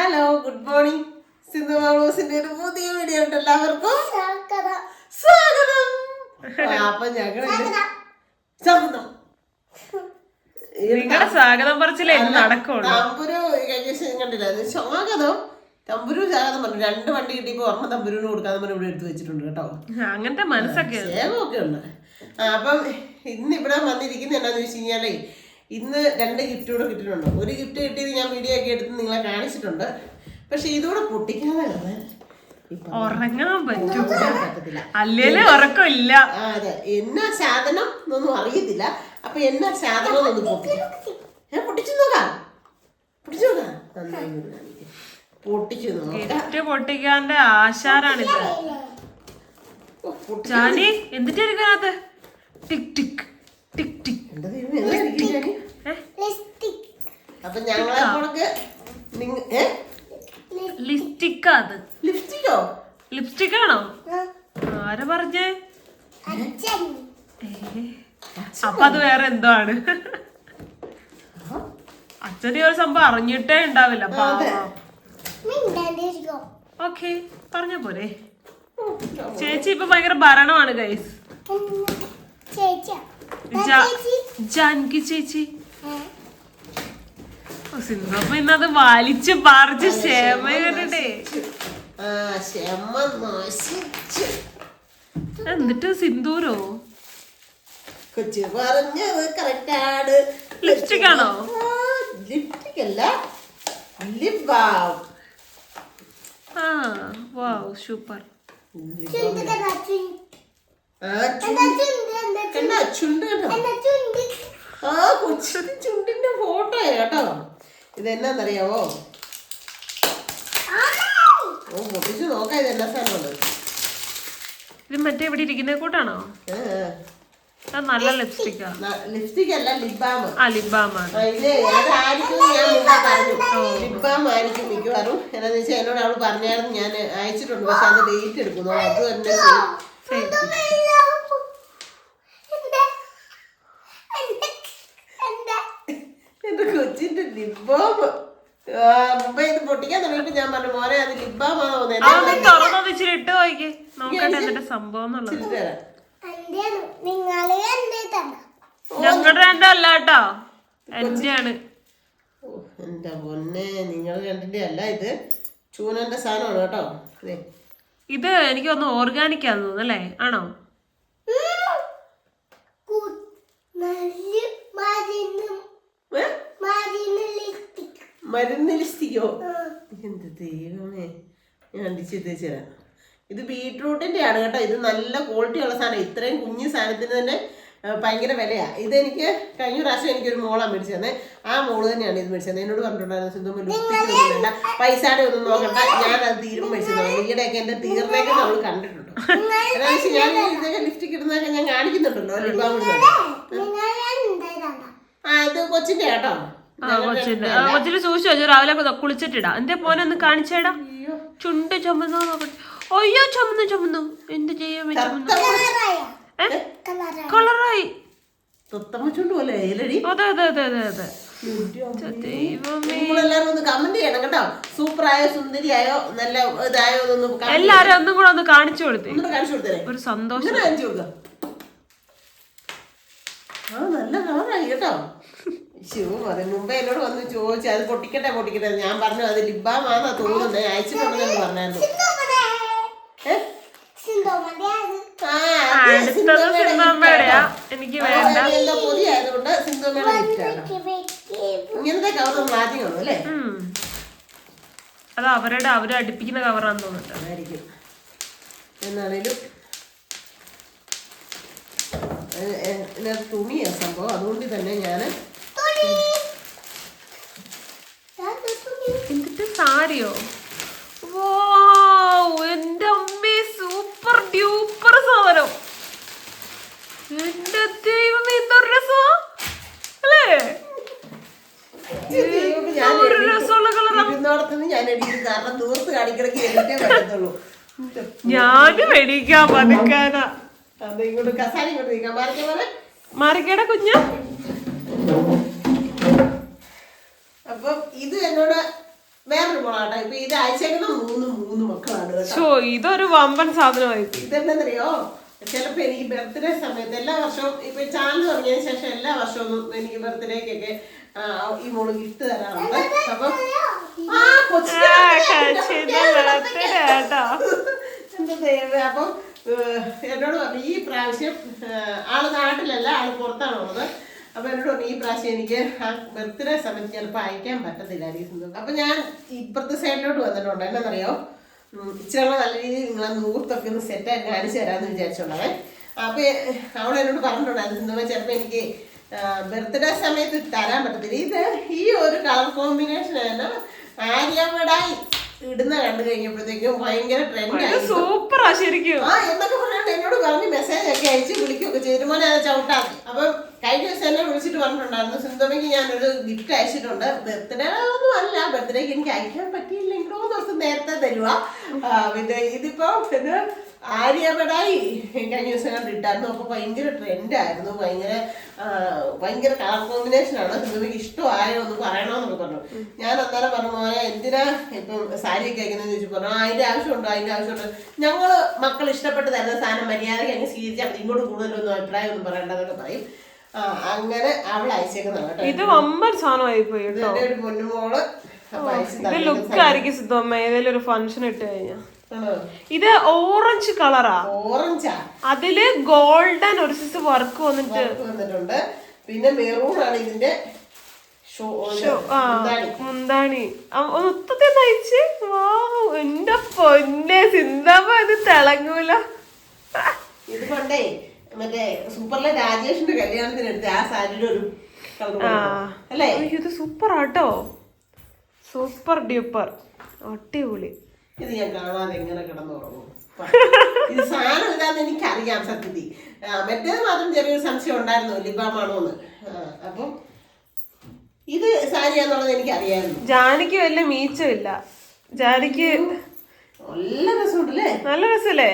Hello, good morning. Sindhu മാളൂസിന്റെ ഒരു പുതിയ വീഡിയോ ഉണ്ട്. എല്ലാവർക്കും സ്വാഗതം. അപ്പൊ ഞങ്ങൾ നിങ്ങളുടെ സ്വാഗതം പറച്ചിലേ നടക്കുള്ളൂ. തമ്പുരു കണ്ടില്ല, സ്വാഗതം തമ്പുരു സ്വാഗതം പറഞ്ഞു. 2 വണ്ടി കിട്ടിയപ്പോ ഒരെണ്ണം തമ്പുരുവിന് കൊടുക്കാതെ പറഞ്ഞ് ഇവിടെ എടുത്ത് വെച്ചിട്ടുണ്ട് കേട്ടോ. അങ്ങനത്തെ മനസ്സൊക്കെ സേവമൊക്കെ ഉണ്ട്. അപ്പം ഇന്ന് ഇവിടെ വന്നിരിക്കുന്നത് എന്താന്ന് വെച്ച് കഴിഞ്ഞാലേ, ഇന്ന് 2 ഗിഫ്റ്റ് കൂടെ കിട്ടിയിട്ടുണ്ട്. ഒരു ഗിഫ്റ്റ് കിട്ടിയത് ഞാൻ വീഡിയോ ഒക്കെ എടുത്ത് നിങ്ങളെ കാണിച്ചിട്ടുണ്ട്. പക്ഷെ ഇതുകൂടെ പൊട്ടിക്കാതെ ഉറങ്ങാൻ പറ്റത്തില്ല, അല്ലേലും ഉറക്കമില്ല. അതെ, എന്നാ സാധനം എന്നൊന്നും അറിയത്തില്ല. അപ്പൊ എന്നാ സാധനം ഒന്ന് പൊട്ടിച്ചു നോക്കാം. പൊട്ടിച്ചു നോക്കാം. ഗിഫ്റ്റ് പൊട്ടിക്കാന്റെ ആശാരാണിത്. ജാനി എന്നിട്ടിരിക്കാനകത്ത് ടിക് ടിക് ടിക് ടിക്. അപ്പൊ ഞങ്ങളെ ലിപ്സ്റ്റിക്കാ അത്. ലിപ്സ്റ്റിക്കോ? ലിപ്സ്റ്റിക് ആണോ? ആരാ പറഞ്ഞേ? അപ്പൊ അത് വേറെ എന്തോ ആണ്. അച്ഛനെ ഒരു സംഭവം അറിഞ്ഞിട്ടേ ഉണ്ടാവില്ല. ഓക്കെ, പറഞ്ഞ പോരെ. ചേച്ചി ഇപ്പൊ ഭയങ്കര ഭരണമാണ് ഗൈസ്. ജാൻകി ചേച്ചി സിന്ധു ഇന്നത് വലിച്ച് പറിച്ച് ക്ഷമ കണ്ടേ. എന്നിട്ട് സിന്ദൂരോ കൊച്ചു പറഞ്ഞത് കറക്റ്റാണ്. ലിപ്സ്റ്റിക് ആണോ? ലിപ്സ്റ്റിക് അല്ല, ലിപ് ബാം. ആ വാവ്, സൂപ്പർ. ചുണ്ടിന്റെ ഫോട്ടോ കേട്ടോ. ഇതെന്നാന്നറിയാവോ? പൊട്ടിച്ചു നോക്കാം ഇതെന്നാ സാധനമാണ്. ഇത് മറ്റേ ഇവിടെ ഇരിക്കുന്ന കൂട്ടാണോ? നല്ല ലിപ്സ്റ്റിക്കാ. ലിപ്സ്റ്റിക് അല്ല, ലിപ് ബാം. ആ, ലിപ് ബാം ആണ്. അതായിരിക്കും, ഞാൻ മുമ്പേ പറഞ്ഞു. ലിപ് ബാം ആയിരിക്കും മിക്കവാറും. എന്താന്ന് വെച്ചാൽ എന്നോട് അവള് പറഞ്ഞായിരുന്നു, ഞാൻ അയച്ചിട്ടുണ്ട്. പക്ഷെ അത് ഡേറ്റ് എടുക്കുന്നു. അത് തന്നെ എന്റെ കൊച്ചിന്റെ ലിപ് ബാം. മുമ്പേ ഇത് പൊട്ടിക്കാൻ തുടങ്ങിയിട്ട് ഞാൻ പറഞ്ഞു, മോനെ അത് ലിപ് ബാം ആണോ? ഇട്ട് നോക്കി നോക്കട്ടെ എന്നിട്ട് സംഭവം എന്നുള്ളത്. ഞങ്ങളുടെ എന്റെ അല്ല കേട്ടോ, എന്റെയാണ്. എന്റെ പൊന്നെ, നിങ്ങൾ കണ്ടിന്റെ അല്ല, ഇത് ചൂനന്റെ സാധനമാണ് കേട്ടോ. ഇത് എനിക്ക് ഒന്ന് ഓർഗാനിക് ആണെന്ന് തോന്നുന്നു അല്ലേ? ആണോ? മരുന്ന് ലിപ്സ്റ്റിക്കോ? എന്ത് ദൈവമേ, ഞാൻ അടിച്ചെത്തിച്ചു തരാം. ഇത് ബീട്രൂട്ടിന്റെ ആണ് കേട്ടോ. ഇത് നല്ല ക്വാളിറ്റി ഉള്ള സാധനം. ഇത്രയും കുഞ്ഞു സാധനത്തിന് തന്നെ ഭയങ്കര വിലയാണ്. ഇതെനിക്ക് കഴിഞ്ഞ പ്രാവശ്യം എനിക്കൊരു മോളാണ് മേടിച്ചു തന്നെ. ആ മോള് തന്നെയാണ് ഇത് മേടിച്ചത്. എന്നോട് പറഞ്ഞിട്ടുണ്ടായിരുന്നു, സിന്ധു ലിപ്സ്റ്റിക് ഒന്നും വേണ്ട, പൈസയുടെ ഒന്നും നോക്കണ്ട, ഞാൻ അത് തീരും മേടിച്ചത്. ഈയിടെയൊക്കെ എന്റെ തീർന്നേക്ക് നമ്മൾ കണ്ടിട്ടുണ്ട്. എന്താണെന്ന് വെച്ചാൽ ഞാൻ ഇതൊക്കെ ലിപ്സ്റ്റിക് ഇടുന്നതൊക്കെ ഞാൻ കാണിക്കുന്നുണ്ടല്ലോ. ലിബാം ഇത് കൊച്ചിന്റെ കേട്ടോ. കൊച്ചിന് സൂക്ഷിച്ചു വെച്ചു, രാവിലെ കുളിച്ചിട്ടിടാ. എന്റെ മോനെ ഒന്ന് കാണിച്ചേടാ. ചുണ്ട് ചുമന്നോ നോക്കട്ടെ. അയ്യോ, ചുമന്നു. എന്ത് ചെയ്യാൻ കളറായി. എല്ലാരും ഒന്നും കൂടെ ഒന്ന് കാണിച്ചു കൊടുത്തേ, ഒരു സന്തോഷം. നല്ല കളറായി കേട്ടോ. മുമ്പേ എന്നോട് വന്ന് ചോദിച്ചു അത് പൊട്ടിക്കട്ടെ. ഞാൻ പറഞ്ഞു അത് ലിപ് ബാം ആണെന്നാ തോന്നുന്നത്, അയച്ചിട്ടുണ്ടെന്ന് പറഞ്ഞായിരുന്നു. എനിക്ക് വേണ്ട. പൊതിയായതുകൊണ്ട് സിന്ധുമ്മയുടെ ഗിഫ്റ്റാണ്. ഇങ്ങനത്തെ കവർ നമ്മൾ ആദ്യം കാണും അല്ലേ? അത് അവര് അടുപ്പിക്കുന്ന കവറാന്ന് തോന്നുന്നുണ്ട്. അതായിരിക്കും. എന്നാണേലും തുണിയാ സംഭവം. അതുകൊണ്ട് തന്നെ ഞാൻ എന്നിട്ട് സാരിയോ? എന്റെ അമ്മേ, സൂപ്പർ ഡ്യൂപ്പർ സാധനം. എന്റെ ദൈവം, എന്തൊരു രസം അല്ലേ? ഒരു രസമുള്ള കളറാണ്. ഞാനും മേടിക്കാൻ പതുക്കാനാ. മാറിക്കേടാ കുഞ്ഞ്. അപ്പം ഇത് എന്നോട് വേറൊരു മോളാട്ടോ. ഇപ്പൊ ഇത് അയച്ചേക്കുന്ന മൂന്ന് മക്കളാണ് കേട്ടോ. ഇതൊരു വമ്പൻ സാധനമായി. ഇതെന്താന്നറിയോ, ചിലപ്പോ എനിക്ക് ബർത്ത്ഡേ സമയത്ത് എല്ലാ വർഷവും ഇപ്പൊ ചാനൽ തുടങ്ങിയതിന് ശേഷം എല്ലാ വർഷവും എനിക്ക് ബർത്ത്ഡേക്കൊക്കെ ഈ മോള് ഗിഫ്റ്റ് തരാറുണ്ട്. അപ്പൊ എന്താ ദൈവമേ. അപ്പൊ എന്നോട് പറഞ്ഞു ഈ പ്രാവശ്യം ആള് നാട്ടിലല്ല, ആള് പുറത്താണുള്ളത്. അപ്പൊ എന്നോട് പറഞ്ഞു ഈ പ്രാവശ്യം എനിക്ക് ആ ബർത്ത്ഡേ സമയത്ത് ചിലപ്പോൾ അയക്കാൻ പറ്റത്തില്ലായിരിക്കും. അപ്പൊ ഞാൻ ഇപ്പുറത്തെ സൈഡിലോട്ട് വന്നിട്ടുണ്ട്. എന്നാന്നറിയോ, ഇച്ചിരി നല്ല രീതിയിൽ നിങ്ങളെ നൂർത്തൊക്കെ ഒന്ന് സെറ്റായി കാണിച്ചു തരാമെന്ന് വിചാരിച്ചോളേ. അപ്പൊ അവളെന്നോട് പറഞ്ഞിട്ടുണ്ടായിരുന്നു സിന്ധുവേ ചിലപ്പോൾ എനിക്ക് ബർത്ത്ഡേ സമയത്ത് തരാൻ പറ്റത്തില്ല. ഇത് ഈ ഒരു കളർ കോമ്പിനേഷൻ ആണ് ആര്യാമടായി ഇടുന്ന കണ്ടു കഴിഞ്ഞപ്പോഴത്തേക്കും ഭയങ്കര ട്രെൻഡായി. സൂപ്പറാ ശരിക്കും. എന്നൊക്കെ പറഞ്ഞിട്ട് എന്നോട് പറഞ്ഞ് മെസ്സേജ് ഒക്കെ അയച്ച് വിളിക്കുകയൊക്കെ ചെയ്തു. മോനെ അത് ചവിട്ടാതെ. അപ്പം കഴിഞ്ഞ ദിവസം എന്നെ വിളിച്ചിട്ട് പറഞ്ഞിട്ടുണ്ടായിരുന്നു സിന്ധുവയ്ക്ക് ഞാനൊരു ഗിഫ്റ്റ് അയച്ചിട്ടുണ്ട്. ബർത്ത്ഡേ ഒന്നും അല്ല, ബർത്ത്ഡേക്ക് എനിക്ക് അയക്കാൻ പറ്റിയില്ലെങ്കിലോ ദിവസം നേരത്തെ തരുക. പിന്നെ ഇതിപ്പോ ഇത് ആര്യപടായി കഴിഞ്ഞ ദിവസം കണ്ടിട്ടായിരുന്നു. അപ്പൊ ഭയങ്കര ട്രെൻഡായിരുന്നു, ഭയങ്കര കളർ കോമ്പിനേഷൻ ആണ്. സിന്ധുവയ്ക്ക് ഇഷ്ടമായോ ഒന്ന് പറയണമെന്നൊക്കെ പറഞ്ഞു. ഞാൻ അന്നേരം പറഞ്ഞു മോനെ എന്തിനാ ഇപ്പം സാരിയൊക്കെ അയക്കുന്നതെന്ന് ചോദിച്ചു. പറഞ്ഞു അതിന്റെ ആവശ്യമുണ്ട്. ഞങ്ങള് മക്കൾ ഇഷ്ടപ്പെട്ട് തരുന്ന സാധനം മര്യാദയ്ക്ക് അങ്ങ് സ്വീകരിച്ചാൽ മതി, ഇങ്ങോട്ട് കൂടുതലൊന്നും അഭിപ്രായം ഒന്നും പറയണ്ടെന്നൊക്കെ പറയും. അങ്ങനെ അവൾ അയച്ചേക്കുന്നതാണ് കേട്ടോ. ഇത് വമ്പൻ സാധനമായി പോയി കേട്ടോ. എന്റെ ഒരു പൊന്നുമോള് ഇത് ലുക്ക് ആയിരിക്കും സിദ്ധമ്മ ഏതെങ്കിലും ഒരു ഫംഗ്ഷൻ ഇട്ട് കഴിഞ്ഞാ. ഇത് ഓറഞ്ച് കളറാ. ഓറഞ്ചാ, അതില് ഗോൾഡൻ ഒരു സിസ് വർക്ക് വന്നിട്ടുണ്ട്. പിന്നെ മെറൂൺ ആണ് ഇതിന്റെ മുന്താണി. മൊത്തത്തിൽ തയ്ച്ച് എന്റെ പൊന്നെ സിന്ധമ്മ ഇത് തിളങ്ങൂല. ഇത് കൊണ്ടേ മറ്റേ സൂപ്പറിലെ രാജേഷിന്റെ കല്യാണത്തിന് എടുത്ത ആ സാരിയുടെ ഒരു അല്ലേ. ഇത് സൂപ്പർ ആട്ടോ, സൂപ്പർ ഡ്യൂപ്പർ അടിപൊളി. ഇത് ഞാൻ കാണാതെ എങ്ങനെ കിടന്നുറങ്ങും. ഇത് സാധനം ഇതാന്ന് എനിക്കറിയാം സത്യത്തിൽ. മറ്റേത് മാത്രം ചെറിയൊരു സംശയം ഉണ്ടായിരുന്നു ലിബാമാണോന്ന്. അപ്പം ഇത് സാരിയാന്നുള്ളത് എനിക്കറിയായിരുന്നു. ജാനിക്ക് വലിയ മീച്ചമില്ല. ജാനിക്ക് നല്ല രസമുണ്ടല്ലേ, നല്ല രസല്ലേ,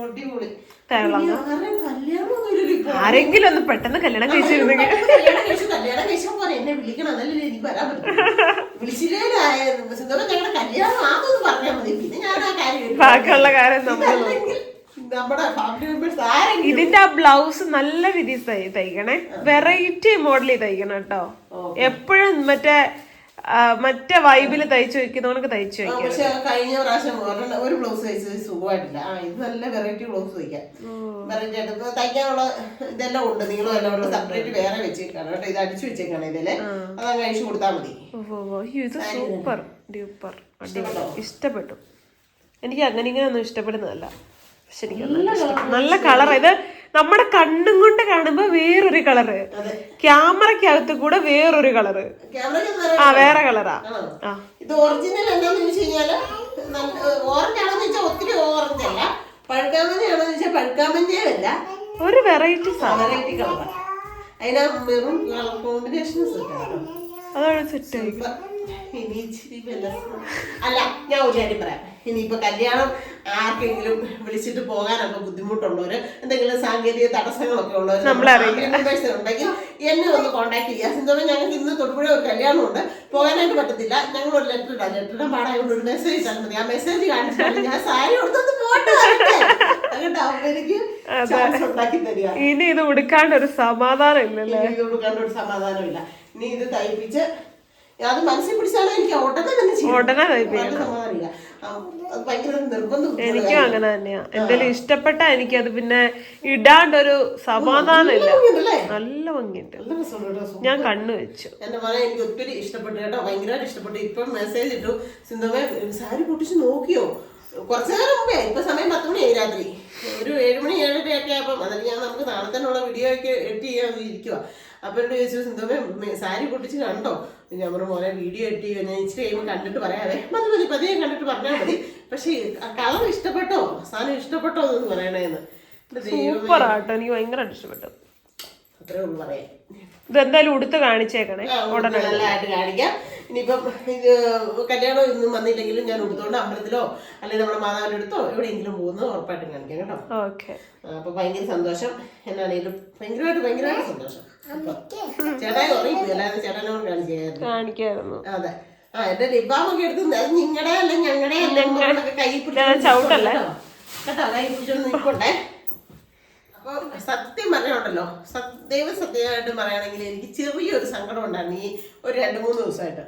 അടിപൊളി. ആരെങ്കിലും ഒന്ന് പെട്ടെന്ന് കല്യാണം കഴിച്ചിരുന്നെങ്കിൽ കല്യാണം കഴിച്ചാൽ പോലെ എന്നെ വിളിക്കണം, അതല്ലേ എനിക്ക് വരാൻ പറ്റും. വിളിച്ചില്ലേ കല്യാണം ആണെന്ന് പറഞ്ഞാൽ മതി, പിന്നെ ഞാൻ ആ കാര്യം ബാക്കിയുള്ള കാര്യം നമ്മുടെ ഫാമിലി മെമ്പേഴ്സ് ആരെങ്കിലും. ഇതിന്റെ ആ ബ്ലൗസ് നല്ല രീതിയിൽ തയ്ക്കണേ, വെറൈറ്റി മോഡലിൽ തയ്ക്കണം കേട്ടോ. എപ്പോഴും മറ്റേ വൈബില് തയ്ച്ചു വെക്കുന്നവർക്ക് തയ്ച്ചു വെക്കാം. പക്ഷെ കഴിഞ്ഞ പ്രാവശ്യം ഒരു ബ്ലൗസ് തയ്ച്ചത് സുഖമായിട്ടില്ല. ഇത് നല്ല വെറൈറ്റി ബ്ലൗസ് തയ്ക്കാം. വെറൈറ്റി ആയിട്ട് തയ്ക്കാനുള്ള ഇതെല്ലാം ഉണ്ട്, നിങ്ങളും എല്ലാം ഉണ്ട്. സെപ്പറേറ്റ് വേറെ വെച്ചേക്കാണ് കേട്ടോ. ഇത് അടിച്ചു വെച്ചേക്കാണ് ഇതില്, അതങ്ങ് അഴിച്ചു കൊടുത്താൽ മതി. ഇത് സൂപ്പർ ഡ്യൂപ്പർ ഇഷ്ടപ്പെട്ടു. എനിക്ക് അങ്ങനെ ഇങ്ങനെ ഒന്നും ഇഷ്ടപ്പെടുന്നതല്ല, പക്ഷെ എനിക്ക് നല്ല കളർ. ഇത് നമ്മുടെ കണ്ണും കൊണ്ട് കാണുമ്പോ വേറൊരു കളറ്, ക്യാമറക്കകത്ത് കൂടെ വേറൊരു കളറ്, വേറെ കളറാ. ഇത് ഒറിജിനൽ എന്താന്ന് ചോദിച്ചു കഴിഞ്ഞാല് ഓറഞ്ച് ആണെന്ന് വെച്ചാൽ ഒത്തിരി ഓറഞ്ച് അല്ല, പഴുക്കാമഞ്ഞ ആണെന്ന് വെച്ചാൽ പഴുക്കാമഞ്ഞേ അല്ല, ഒരു വെറൈറ്റി വെറൈറ്റി കളർ. അതിനാ മെറൂൺ കളർ കോമ്പിനേഷൻ അതാണ് സെറ്റ്. ഇനി ഇച്ചിരി അല്ല, ഞാൻ ഒരു കാര്യം പറയാം. ഇനിയിപ്പോ കല്യാണം ആർക്കെങ്കിലും വിളിച്ചിട്ട് പോകാനൊക്കെ ബുദ്ധിമുട്ടുള്ളവര്, എന്തെങ്കിലും സാങ്കേതിക തടസ്സങ്ങളൊക്കെ ഉള്ളവര് ഉണ്ടെങ്കിൽ എന്നെ ഒന്ന് കോൺടാക്ട് ചെയ്യുക. സിന്ധുവേ ഞങ്ങൾക്ക് ഇന്ന് തൊടുപുഴ ഒരു കല്യാണമുണ്ട്, പോകാനായിട്ട് പറ്റത്തില്ല, ഞങ്ങൾ ഒരു ലെറ്റർ ഇടാൻ പാടായതുകൊണ്ട് ഒരു മെസ്സേജ് ഇട്ടാൽ മതി. ആ മെസ്സേജ് കാണിച്ചാൽ ഞാൻ സാരി കൊടുത്തൊന്ന് പോട്ടെ കേട്ടോ. എനിക്ക് ഉണ്ടാക്കി തരിക. ഇനി ഇത് ഉടുക്കാണ്ട് ഒരു സമാധാനം ഇല്ലല്ലേ, ഇത് ഉടുക്കാണ്ട് ഒരു സമാധാനം ഇല്ല. ഇനി ഇത് തയ്പ്പിച്ച് അത് മനസ്സിൽ പിടിച്ചാലും എനിക്ക് ഉടനെ തന്നെ സമാധാനമില്ല. ഭയങ്കര നിർബന്ധം. എനിക്കും അങ്ങനെ തന്നെയാ. എന്തെങ്കിലും ഇഷ്ടപ്പെട്ട എനിക്കത് പിന്നെ ഇടാണ്ടൊരു സമാധാനം ഇല്ല. നല്ല ഭംഗിയുണ്ട്, ഞാൻ കണ്ണു വെച്ചു. എന്റെ മോനെ എനിക്ക് ഒത്തിരി ഇഷ്ടപ്പെട്ടു കേട്ടോ, ഭയങ്കരമായിട്ട് ഇഷ്ടപ്പെട്ടു. ഇപ്പൊ മെസ്സേജ് ഇട്ടു, സിന്ധുവേ സാരി പൊട്ടിച്ച് നോക്കിയോ? കുറച്ചു നേരം മുമ്പേ, ഇപ്പൊ സമയം 10 മണിയായി രാത്രി, ഒരു 7 മണി 7:30 ഒക്കെ ആയപ്പം. അതൊക്കെ ഞാൻ നമുക്ക് നാളെ തന്നെയുള്ള വീഡിയോ ഒക്കെ എഡിറ്റ് ചെയ്യാൻ ഇരിക്കുക. അപ്പൊ എന്നോട് ചോദിച്ചു സിന്ധുവേ സാരി പൊട്ടിച്ച് കണ്ടോ? ഞാൻ പറഞ്ഞു മോനെ വീഡിയോ എഡിറ്റ് ചെയ്യുക, ഞാൻ ഇച്ചിരി കഴിയുമ്പോൾ കണ്ടിട്ട് പറയാതെ. മതി പതിയെ കണ്ടിട്ട് പറഞ്ഞാൽ മതി. പക്ഷെ കളർ ഇഷ്ടപ്പെട്ടോ, സാധനം ഇഷ്ടപ്പെട്ടോ എന്ന് പറയണേന്ന്. സൂപ്പർ ആട്ടോ, എനിക്ക് ഭയങ്കരമായിട്ട് ഇഷ്ടപ്പെട്ടു. അത്രേ ഉള്ളു പറയാൻ. ഇതെന്തായാലും ഉടുത്ത് കാണിച്ചേക്കണേ, നല്ലതായിട്ട് കാണിക്കാം. ഇനിയിപ്പം ഇത് കല്യാണം ഒന്നും വന്നില്ലെങ്കിലും ഞാൻ ഉടുത്തോണ്ട് അമ്പലത്തിലോ അല്ലെങ്കിൽ നമ്മുടെ മാതാവിന്റെ അടുത്തോ എവിടെയെങ്കിലും പോകുന്നത് ഉറപ്പായിട്ടും കാണിക്കാം കേട്ടോ. അപ്പൊ ഭയങ്കര സന്തോഷം. എന്നാണേലും ഭയങ്കരമായിട്ട് സന്തോഷം. ചേട്ടായി ഉറങ്ങിപ്പോയി, അല്ലാതെ ചേട്ടനോട് കാണിക്കായിരുന്നു. കാണിക്കായിരുന്നു. അതെ, ആ എന്റെ ലിബാമൊക്കെ എടുത്ത് അത് നിങ്ങളുടെ അല്ല ഞങ്ങളുടെ കൈ ചവിട്ടല്ലേ കേട്ടോ, കൈ പിടിച്ചോണ്ട് നിൽക്കണ്ടേ. അപ്പൊ സത്യം പറഞ്ഞോണ്ടല്ലോ, സത്യമായിട്ട് പറയുകയാണെങ്കിൽ എനിക്ക് ചെറിയൊരു സങ്കടം ഉണ്ടായിരുന്നു ഈ ഒരു 2-3 ദിവസമായിട്ട്.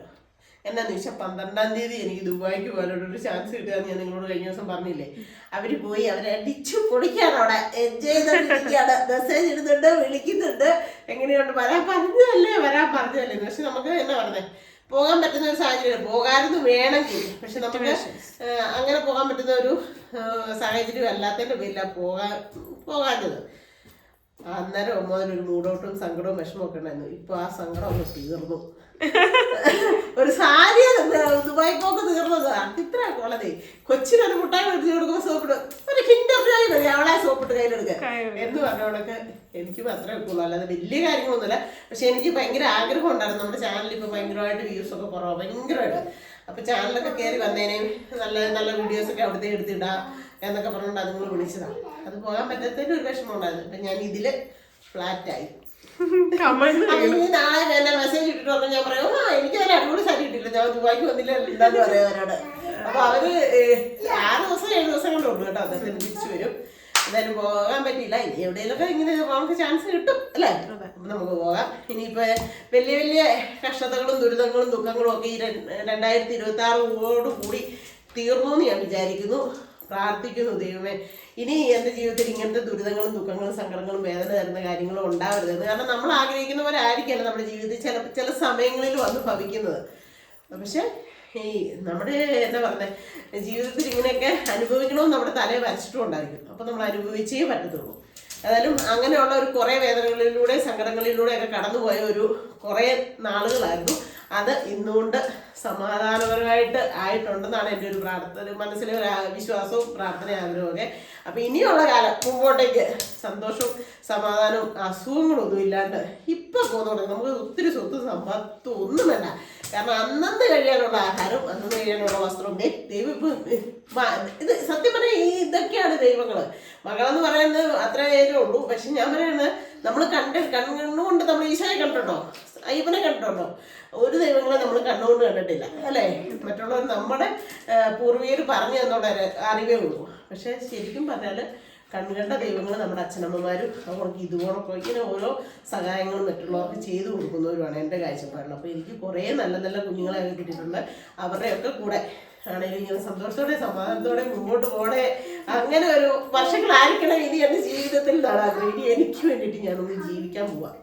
എന്നാന്ന് വെച്ചാൽ 12-ാം തീയതി എനിക്ക് ദുബായിക്ക് പോകാനൊരു ചാൻസ് കിട്ടുകയെന്ന് ഞാൻ നിങ്ങളോട് കഴിഞ്ഞ ദിവസം പറഞ്ഞില്ലേ. അവര് പോയി, അവരെ അടിച്ചു പൊളിക്കാണ് അവിടെ, എൻജോയ് ചെയ്തിരിക്കുകയാണ്. മെസ്സേജ് ഇടുന്നുണ്ട്, വിളിക്കുന്നുണ്ട്, എങ്ങനെയുണ്ട്, വരാൻ പറഞ്ഞതല്ലേ. പക്ഷെ നമുക്ക് എന്നാ പറഞ്ഞേ, പോകാൻ പറ്റുന്ന ഒരു സാഹചര്യം പോകാമെന്ന് വേണമെങ്കിൽ, പക്ഷെ നമുക്ക് അങ്ങനെ പോകാൻ പറ്റുന്ന ഒരു സാഹചര്യം അല്ലാത്തതിൻ്റെ പേരില്ല പോകാഞ്ഞത്. അന്നേരം മുതലൊരു മൂടോട്ടും സങ്കടവും വിഷമവും ഒക്കെ ഉണ്ടായിരുന്നു. ഇപ്പൊ ആ സങ്കടം ഒന്ന് തീർന്നു. ഒരു സാരി ദുബായ് പോക്ക് തീർന്നത് ഇത്ര കൊള്ളതേ. കൊച്ചിനൊരു മുട്ടായി മേടിച്ചു കൊടുക്കുമ്പോൾ സോപ്പിട്ട് ഒരു കിൻഡർ ജോയ് മതി അവളെ സോപ്പിട്ട് കയ്യിലെടുക്കുക എന്ന് പറഞ്ഞവളൊക്കെ എനിക്ക് മാത്രമേ വെക്കുള്ളൂ, അല്ലാതെ വലിയ കാര്യങ്ങളൊന്നുമില്ല. പക്ഷെ എനിക്ക് ഭയങ്കര ആഗ്രഹം ഉണ്ടായിരുന്നു. നമ്മുടെ ചാനലിൽ ഇപ്പൊ ഭയങ്കരമായിട്ട് വ്യൂസ് ഒക്കെ കുറവാണ്, ഭയങ്കരമായിട്ട്. അപ്പൊ ചാനലൊക്കെ കയറി വന്നേനേയും നല്ല നല്ല വീഡിയോസ് ഒക്കെ അവിടുത്തെ എടുത്തിടാം എന്നൊക്കെ പറഞ്ഞുകൊണ്ട് അതുങ്ങൾ വിളിച്ചതാണ്. അത് പോകാൻ പറ്റാത്തതിന്റെ ഒരു വിഷമം ഉണ്ടായിരുന്നു. അപ്പൊ ഞാൻ ഇതില് ഫ്ലാറ്റായി. നാളെ എന്നെ മെസ്സേജ് ഇട്ടിട്ട് പറഞ്ഞു, ഞാൻ പറയും എനിക്ക് നല്ല അടിപൊളി സാരി കിട്ടില്ല, ഞാൻ ദുബായിക്ക് വന്നില്ല എന്താന്ന് പറയാം അവരോട്. അപ്പൊ അവര് 6 ദിവസം 7 ദിവസം കൊണ്ട് ഉണ്ട് കേട്ടോ, അതൊക്കെ തിരിച്ചു വരും. എന്തായാലും പോകാൻ പറ്റിയില്ല. ഇനി എവിടെയെങ്കിലൊക്കെ ഇങ്ങനെ നമുക്ക് ചാൻസ് കിട്ടും അല്ലേ, അപ്പൊ നമുക്ക് പോകാം. ഇനിയിപ്പോ വലിയ വലിയ കഷ്ടതകളും ദുരിതങ്ങളും ദുഃഖങ്ങളും ഒക്കെ ഈ 2026 കൂടി തീർന്നു എന്ന് ഞാൻ വിചാരിക്കുന്നു, പ്രാർത്ഥിക്കുന്നു. ദൈവമേ, ഇനി എൻ്റെ ജീവിതത്തിൽ ഇങ്ങനത്തെ ദുരിതങ്ങളും ദുഃഖങ്ങളും സങ്കടങ്ങളും വേദന തരുന്ന കാര്യങ്ങളും ഉണ്ടാവരുതെന്ന്. കാരണം നമ്മൾ ആഗ്രഹിക്കുന്നവരായിരിക്കല്ല നമ്മുടെ ജീവിതത്തിൽ ചില സമയങ്ങളിൽ വന്ന് ഭവിക്കുന്നത്. പക്ഷെ ഈ നമ്മുടെ എന്താ പറയുന്നത്, ജീവിതത്തിൽ ഇങ്ങനെയൊക്കെ അനുഭവിക്കണമെന്ന് നമ്മുടെ തലയെ വരച്ചിട്ടും ഉണ്ടായിരിക്കും. അപ്പം നമ്മൾ അനുഭവിച്ചേ പറ്റത്തുള്ളൂ. ഏതായാലും അങ്ങനെയുള്ള ഒരു കുറേ വേദനകളിലൂടെ സങ്കടങ്ങളിലൂടെ ഒക്കെ കടന്നുപോയ ഒരു കുറേ നാളുകളായിരുന്നു. അത് ഇന്നുകൊണ്ട് സമാധാനപരമായിട്ട് ആയിട്ടുണ്ടെന്നാണ് എൻ്റെ ഒരു പ്രാർത്ഥന, മനസ്സിലെ ഒരു വിശ്വാസവും പ്രാർത്ഥന ആഗ്രഹമൊക്കെ. അപ്പം ഇനിയുള്ള കാലം മുമ്പോട്ടേക്ക് സന്തോഷവും സമാധാനവും അസുഖങ്ങളൊന്നും ഇല്ലാണ്ട് ഇപ്പം പോകുന്നുണ്ട്. നമുക്ക് ഒത്തിരി സ്വത്ത് സമ്പത്തും ഒന്നും വേണ്ട. കാരണം അന്നന്ന് കഴിയാനുള്ള ആഹാരം, അന്നന്ന് കഴിയാനുള്ള വസ്ത്രം, ദൈവം ഇപ്പം ഇത് സത്യം പറഞ്ഞാൽ ഇതൊക്കെയാണ് ദൈവങ്ങൾ. മകളെന്ന് പറയുന്നത് അത്ര നേരമേ ഉള്ളൂ. പക്ഷെ ഞാൻ പറയുന്നത് നമ്മൾ കണ്ണുകൊണ്ട് നമ്മൾ ഈശോയെ കണ്ടിട്ടുണ്ടോ, അയ്യപ്പനെ കണ്ടിട്ടുണ്ടോ? ഒരു ദൈവങ്ങളെ നമ്മൾ കണ്ണുകൊണ്ട് കണ്ടിട്ടില്ല അല്ലേ. മറ്റുള്ളവർ നമ്മുടെ പൂർവികർ പറഞ്ഞു എന്നുള്ള അറിവേ ഉള്ളൂ. പക്ഷെ ശരിക്കും പറഞ്ഞാൽ കണ്ണുകണ്ട ദൈവങ്ങൾ നമ്മുടെ അച്ഛനമ്മമാരും അവർക്ക് ഇതുപോലൊക്കെ ഇങ്ങനെ ഓരോ സഹായങ്ങളും മറ്റുള്ളവർക്ക് ചെയ്തു കൊടുക്കുന്നവരുമാണ് എൻ്റെ കാഴ്ചപ്പാടിൽ. അപ്പോൾ എനിക്ക് കുറേ നല്ല നല്ല കുഞ്ഞുങ്ങളെ കിട്ടിയിട്ടുണ്ട്. അവരുടെയൊക്കെ കൂടെ ആണെങ്കിലും ഇങ്ങനെ സന്തോഷത്തോടെ സമാധാനത്തോടെ മുമ്പോട്ട് പോകണേ. അങ്ങനെ ഒരു വർഷങ്ങളായിരിക്കണം ഇനി എൻ്റെ ജീവിതത്തിൽ നടാതെ. ഇനി എനിക്ക് വേണ്ടിയിട്ട് ഞാനൊന്ന് ജീവിക്കാൻ പോവാം.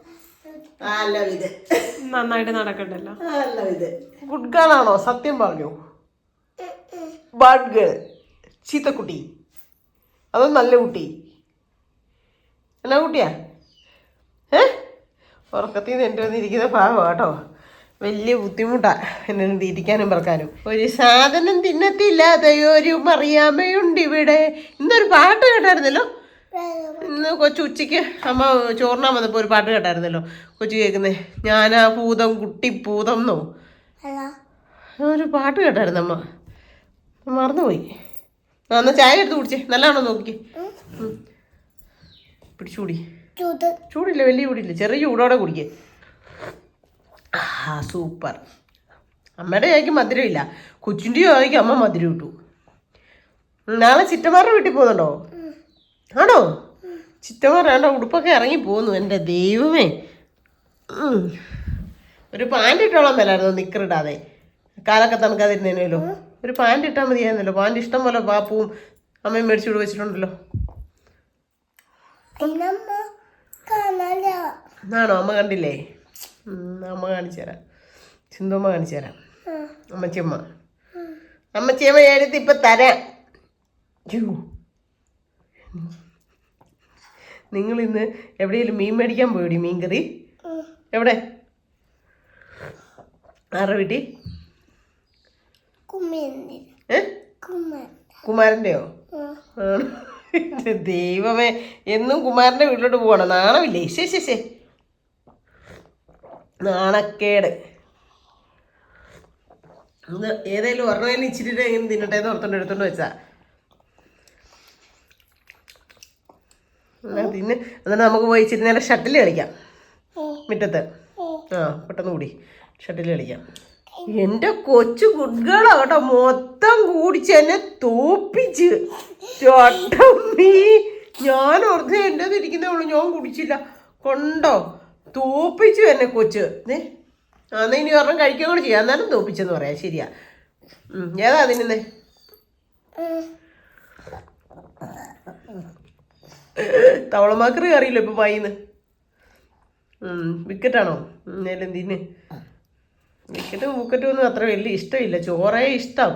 അല്ല ഇത് നന്നായിട്ട് നടക്കണ്ടല്ലോ. അല്ല ഇത് ഗുഡ് ഗേൾ ആണോ? സത്യം പറഞ്ഞു, ബാഡ് ഗേൾ, ചീത്തക്കുട്ടി, അതോ നല്ല കുട്ടി? എന്നാ കുട്ടിയാ? ഉറക്കത്തിൽ നിന്ന് എൻ്റെ വന്നിരിക്കുന്ന ഭാഗം കേട്ടോ. വലിയ ബുദ്ധിമുട്ടാണ് എന്നെ ഇരിക്കാനും പറക്കാനും. ഒരു സാധനം തിന്നത്തില്ലാതെയൊരു മറിയാമ്മയുണ്ട് ഇവിടെ. ഇന്നൊരു പാട്ട് കേട്ടായിരുന്നല്ലോ. ഇന്ന് കൊച്ചു ഉച്ചയ്ക്ക് അമ്മ ചോറിനാൻ വന്നപ്പോൾ ഒരു പാട്ട് കേട്ടായിരുന്നല്ലോ കൊച്ചു കേൾക്കുന്നേ. ഞാനാ ഭൂതം കുട്ടിപ്പൂതം എന്നോ ഒരു പാട്ട് കേട്ടായിരുന്നു അമ്മ, മറന്നുപോയി. എന്നാ ചായ എടുത്ത് കുടിച്ചേ, നല്ലതാണോ നോക്കി. പിടിച്ചുകൂടി. ചൂടില്ല, വലിയ ചൂടില്ല, ചെറിയ ചൂടോടെ കുടിക്കേ. ആ സൂപ്പർ. അമ്മയുടെ ചായക്ക് മധുരമില്ല, കൊച്ചിൻ്റെ ചായക്ക് അമ്മ മധുരം ഇട്ടു. നാളെ ചിറ്റമാരുടെ വീട്ടിൽ പോകുന്നുണ്ടോ? ആണോ? ചിറ്റമാർ വേണ്ട ഉടുപ്പൊക്കെ ഇറങ്ങി പോകുന്നു. എൻ്റെ ദൈവമേ, ഒരു പാൻറ് ഇട്ടോളാൻ മേലായിരുന്നു, നിക്കറിടാതെ കാലൊക്കെ തണുക്കാതിരുന്നേനല്ലോ. ഒരു പാൻറ് ഇട്ടാൽ മതിയായിരുന്നല്ലോ. പാൻറ് ഇഷ്ടം പോലെ പാപ്പും അമ്മയും മേടിച്ചു വെച്ചിട്ടുണ്ടല്ലോ. ആണോ? അമ്മ കണ്ടില്ലേ? അമ്മ കാണിച്ചു തരാം, സിന്ധുമ്മ കാണിച്ചു തരാം. അമ്മച്ചിയമ്മ എടുത്ത് ഇപ്പം തരാം. നിങ്ങൾ ഇന്ന് എവിടെയെങ്കിലും മീൻ മേടിക്കാൻ പോയി? മീൻ കറി എവിടെ? ആരുടെ വീട്ടിൽ? കുമാരൻ്റെയോ? ദൈവമേ, എന്നും കുമാരൻ്റെ വീട്ടിലോട്ട് പോകണം, നാണമില്ലേ? ശേ നാണക്കേട്. ഏതായാലും ഒരെണ്ണം ഇച്ചിരി എങ്ങനെ തിന്നട്ടെ എന്ന് ഓർത്തോണ്ട് എടുത്തോണ്ട് വെച്ചാ തിന്ന്. എന്നിട്ട് നമുക്ക് പോയി ഇച്ചിരി നേരം ഷട്ടിൽ കളിക്കാം മുറ്റത്ത്. പെട്ടെന്ന് കൂടി ഷട്ടിൽ കളിക്കാം. എന്റെ കൊച്ചു കുട്ടികളോ കേട്ടോ മൊത്തം കൂടിച്ച് എന്നെ തോപ്പിച്ച് ചോട്ടമ്മീ. ഞാൻ ഓർത്ത് എൻ്റെ ഇരിക്കുന്നേ ഉള്ളൂ, ഞാൻ കുടിച്ചില്ല. കൊണ്ടോ തോപ്പിച്ചു എന്നെ കൊച്ച്. അന്ന് ഇനി ഒരെണ്ണം കഴിക്കാൻ കൂടെ ചെയ്യാം, എന്നാലും തോപ്പിച്ചെന്ന് പറയാം. ശരിയാ. ഏതാ അതിനെ തവളമാക്കറി അറിയില്ല ഇപ്പൊ വായിന്ന്. വിക്കറ്റാണോ? എന്തിന് വിക്കറ്റും മുക്കറ്റും ഒന്നും അത്ര വലിയ ഇഷ്ടമില്ല. ചോറേ ഇഷ്ടം,